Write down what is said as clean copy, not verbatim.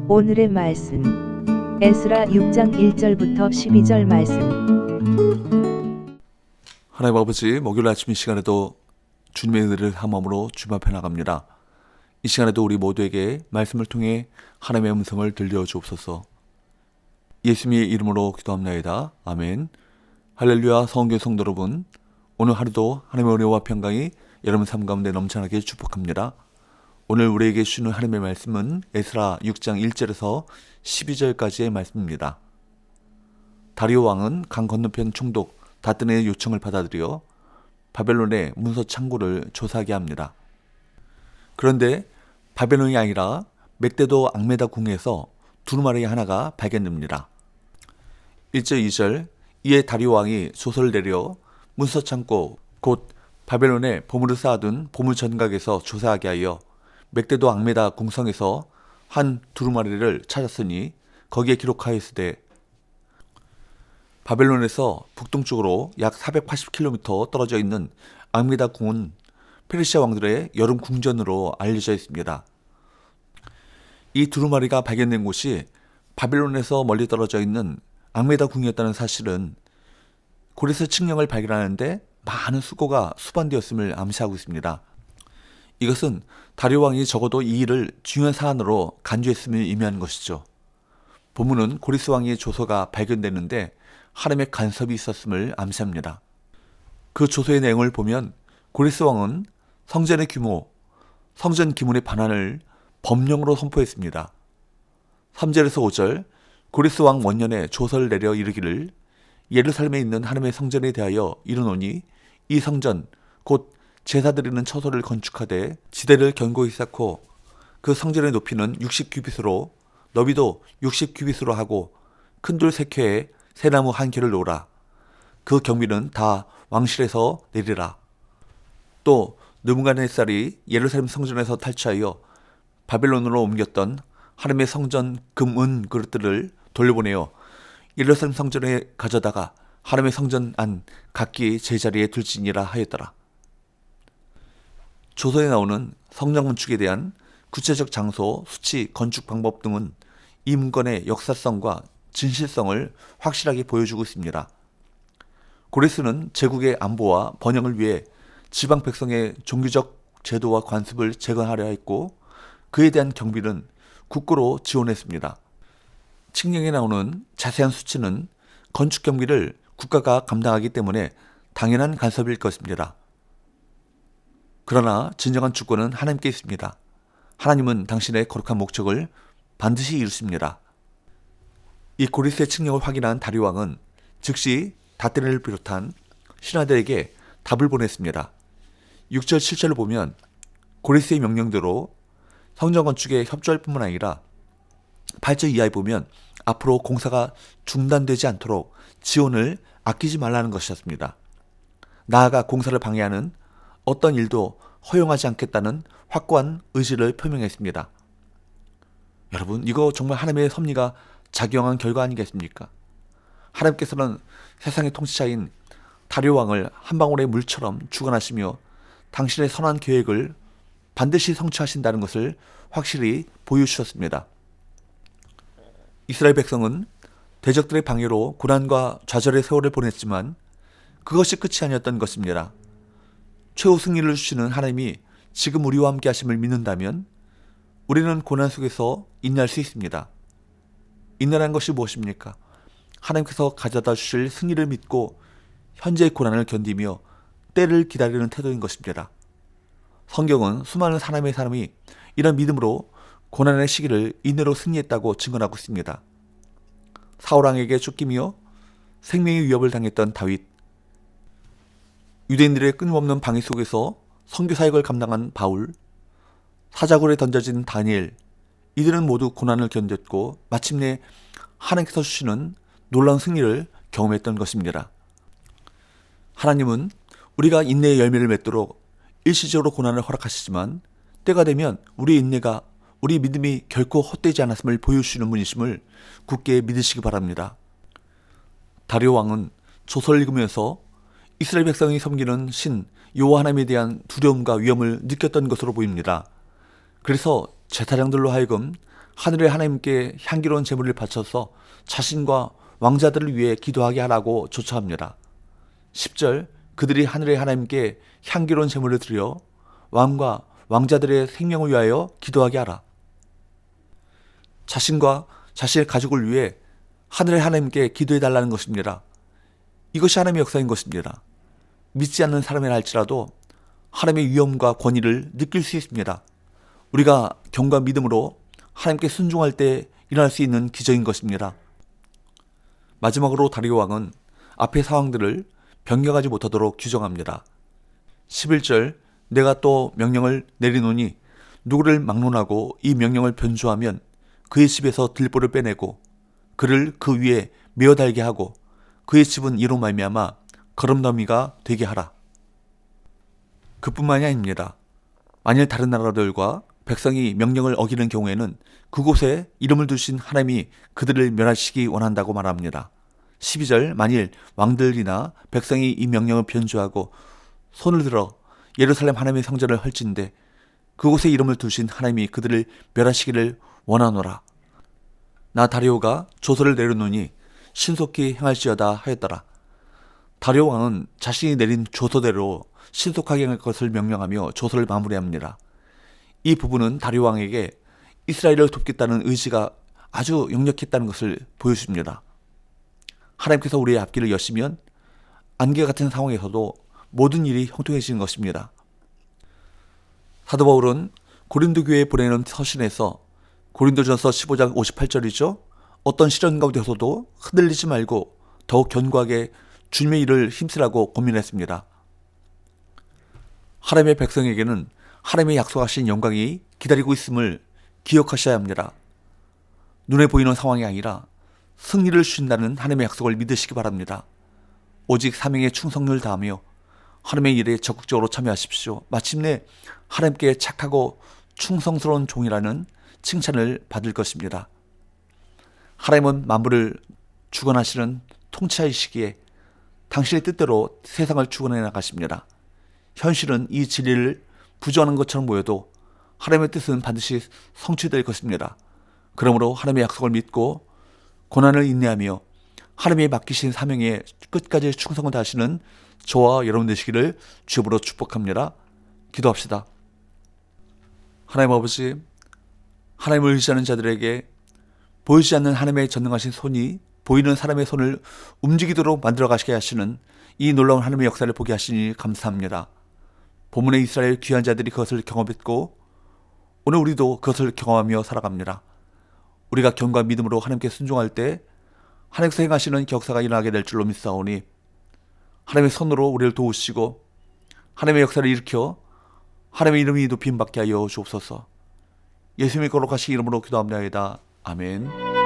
오늘의 말씀 에스라 6장 1절부터 12절 말씀. 하나님 아버지, 목요일 아침 이 시간에도 주님의 은혜를 함으로 주님 앞에 나갑니다. 이 시간에도 우리 모두에게 말씀을 통해 하나님의 음성을 들려주옵소서. 예수님의 이름으로 기도합나이다. 아멘. 할렐루야. 성교 성도 여러분, 오늘 하루도 하나님의 은혜와 평강이 여러분 삶 가운데 넘쳐나게 축복합니다. 오늘 우리에게 주시는 하나님의 말씀은 에스라 6장 1절에서 12절까지의 말씀입니다. 다리오 왕은 강 건너편 총독 다뜨네의 요청을 받아들여 바벨론의 문서 창고를 조사하게 합니다. 그런데 바벨론이 아니라 맥데도 앙메다 궁에서 두루마리 하나가 발견됩니다. 1절 2절, 이에 다리오 왕이 조서를 내려 문서 창고 곧 바벨론에 보물을 쌓아둔 보물 전각에서 조사하게 하여 맥데도 앙메다 궁성에서 한 두루마리를 찾았으니 거기에 기록하였으되 바벨론에서 북동쪽으로 약 480km 떨어져 있는 앙메다 궁은 페르시아 왕들의 여름 궁전으로 알려져 있습니다. 이 두루마리가 발견된 곳이 바벨론에서 멀리 떨어져 있는 앙메다 궁이었다는 사실은 고레스 칙령을 발견하는데 많은 수고가 수반되었음을 암시하고 있습니다. 이것은 다리오 왕이 적어도 이 일을 중요한 사안으로 간주했음을 의미하는 것이죠. 본문은 고레스 왕의 조서가 발견되는데 하나님의 간섭이 있었음을 암시합니다. 그 조서의 내용을 보면 고레스 왕은 성전의 규모, 성전 기문의 반환을 법령으로 선포했습니다. 3절에서 5절, 고레스 왕 원년에 조서를 내려 이르기를 예루살렘에 있는 하나님의 성전에 대하여 이르노니 이 성전 곧 제사 드리는 처소를 건축하되 지대를 견고히 쌓고 그 성전의 높이는 60규빗으로 너비도 60규빗으로 하고 큰 돌 3켜에 새나무 1켜를 놓으라. 그 경비는 다 왕실에서 내리라. 또 느부갓네살이 예루살렘 성전에서 탈취하여 바벨론으로 옮겼던 하나님의 성전 금, 은 그릇들을 돌려보내어 예루살렘 성전에 가져다가 하나님의 성전 안 각기 제자리에 둘지니라 하였더라. 조서에 나오는 성전 건축에 대한 구체적 장소, 수치, 건축 방법 등은 이 문건의 역사성과 진실성을 확실하게 보여주고 있습니다. 고레스는 제국의 안보와 번영을 위해 지방 백성의 종교적 제도와 관습을 재건하려 했고 그에 대한 경비는 국고로 지원했습니다. 칙령에 나오는 자세한 수치는 건축 경비를 국가가 감당하기 때문에 당연한 간섭일 것입니다. 그러나 진정한 주권은 하나님께 있습니다. 하나님은 당신의 거룩한 목적을 반드시 이루십니다. 이 고레스의 칙령을 확인한 다리오 왕은 즉시 다뜨네를 비롯한 신하들에게 답을 보냈습니다. 6절 7절을 보면 고레스의 명령대로 성전 건축에 협조할 뿐만 아니라 8절 이하에 보면 앞으로 공사가 중단되지 않도록 지원을 아끼지 말라는 것이었습니다. 나아가 공사를 방해하는 어떤 일도 허용하지 않겠다는 확고한 의지를 표명했습니다. 여러분, 이거 정말 하나님의 섭리가 작용한 결과 아니겠습니까? 하나님께서는 세상의 통치자인 다리오 왕을 한 방울의 물처럼 주관하시며 당신의 선한 계획을 반드시 성취하신다는 것을 확실히 보여주셨습니다. 이스라엘 백성은 대적들의 방해로 고난과 좌절의 세월을 보냈지만 그것이 끝이 아니었던 것입니다. 최후 승리를 주시는 하나님이 지금 우리와 함께 하심을 믿는다면 우리는 고난 속에서 인내할 수 있습니다. 인내라는 것이 무엇입니까? 하나님께서 가져다 주실 승리를 믿고 현재의 고난을 견디며 때를 기다리는 태도인 것입니다. 성경은 수많은 하나님의 사람이 이런 믿음으로 고난의 시기를 인내로 승리했다고 증언하고 있습니다. 사울왕에게 쫓기며 생명의 위협을 당했던 다윗, 유대인들의 끊임없는 방해 속에서 선교 사역을 감당한 바울, 사자굴에 던져진 다니엘, 이들은 모두 고난을 견뎠고 마침내 하나님께서 주시는 놀라운 승리를 경험했던 것입니다. 하나님은 우리가 인내의 열매를 맺도록 일시적으로 고난을 허락하시지만 때가 되면 우리의 인내가, 우리 믿음이 결코 헛되지 않았음을 보여주시는 분이심을 굳게 믿으시기 바랍니다. 다리오 왕은 조서를 읽으면서 이스라엘 백성이 섬기는 신 여호와 하나님에 대한 두려움과 위험을 느꼈던 것으로 보입니다. 그래서 제사장들로 하여금 하늘의 하나님께 향기로운 제물을 바쳐서 자신과 왕자들을 위해 기도하게 하라고 조처합니다. 10절 그들이 하늘의 하나님께 향기로운 제물을 드려 왕과 왕자들의 생명을 위하여 기도하게 하라. 자신과 자신의 가족을 위해 하늘의 하나님께 기도해 달라는 것입니다. 이것이 하나님의 역사인 것입니다. 믿지 않는 사람이라 할지라도 하나님의 위엄과 권위를 느낄 수 있습니다. 우리가 경과 믿음으로 하나님께 순종할 때 일어날 수 있는 기적인 것입니다. 마지막으로 다리오 왕은 앞의 상황들을 변경하지 못하도록 규정합니다. 11절 내가 또 명령을 내리노니 누구를 막론하고 이 명령을 변조하면 그의 집에서 들보를 빼내고 그를 그 위에 메어 달게 하고 그의 집은 이로 말미암아 거름더미가 되게 하라. 그뿐만이 아닙니다. 만일 다른 나라들과 백성이 명령을 어기는 경우에는 그곳에 이름을 두신 하나님이 그들을 멸하시기 원한다고 말합니다. 12절 만일 왕들이나 백성이 이 명령을 변조하고 손을 들어 예루살렘 하나님의 성전을 헐진대 그곳에 이름을 두신 하나님이 그들을 멸하시기를 원하노라. 나 다리오가 조서를 내려놓으니 신속히 행할지어다 하였더라. 다리오 왕은 자신이 내린 조서대로 신속하게 행할 것을 명령하며 조서를 마무리합니다. 이 부분은 다리오 왕에게 이스라엘을 돕겠다는 의지가 아주 역력했다는 것을 보여줍니다. 하나님께서 우리의 앞길을 여시면 안개 같은 상황에서도 모든 일이 형통해지는 것입니다. 사도 바울은 고린도 교회에 보내는 서신에서 고린도전서 15장 58절이죠. 어떤 시련 가운데서도 흔들리지 말고 더욱 견고하게 주님의 일을 힘쓰라고 고민했습니다. 하나님의 백성에게는 하나님의 약속하신 영광이 기다리고 있음을 기억하셔야 합니다. 눈에 보이는 상황이 아니라 승리를 주신다는 하나님의 약속을 믿으시기 바랍니다. 오직 사명에 충성을 다하며 하나님의 일에 적극적으로 참여하십시오. 마침내 하나님께 착하고 충성스러운 종이라는 칭찬을 받을 것입니다. 하나님은 만물을 주관하시는 통치하시기에 당신의 뜻대로 세상을 주관해 나가십니다. 현실은 이 진리를 부정하는 것처럼 보여도 하나님의 뜻은 반드시 성취될 것입니다. 그러므로 하나님의 약속을 믿고 고난을 인내하며 하나님의 맡기신 사명에 끝까지 충성을 다하시는 저와 여러분 되시기를 주님으로 축복합니다. 기도합시다. 하나님 아버지, 하나님을 의지하는 자들에게 보이지 않는 하나님의 전능하신 손이 보이는 사람의 손을 움직이도록 만들어 가시게 하시는 이 놀라운 하나님의 역사를 보게 하시니 감사합니다. 본문의 이스라엘 귀한 자들이 그것을 경험했고 오늘 우리도 그것을 경험하며 살아갑니다. 우리가 견고한 믿음으로 하나님께 순종할 때 하나님께서 행하시는 역사가 일어나게 될 줄로 믿사오니 하나님의 손으로 우리를 도우시고 하나님의 역사를 일으켜 하나님의 이름이 높임 받게 하여 주옵소서. 예수님의 거룩하신 이름으로 기도합니다. 아멘.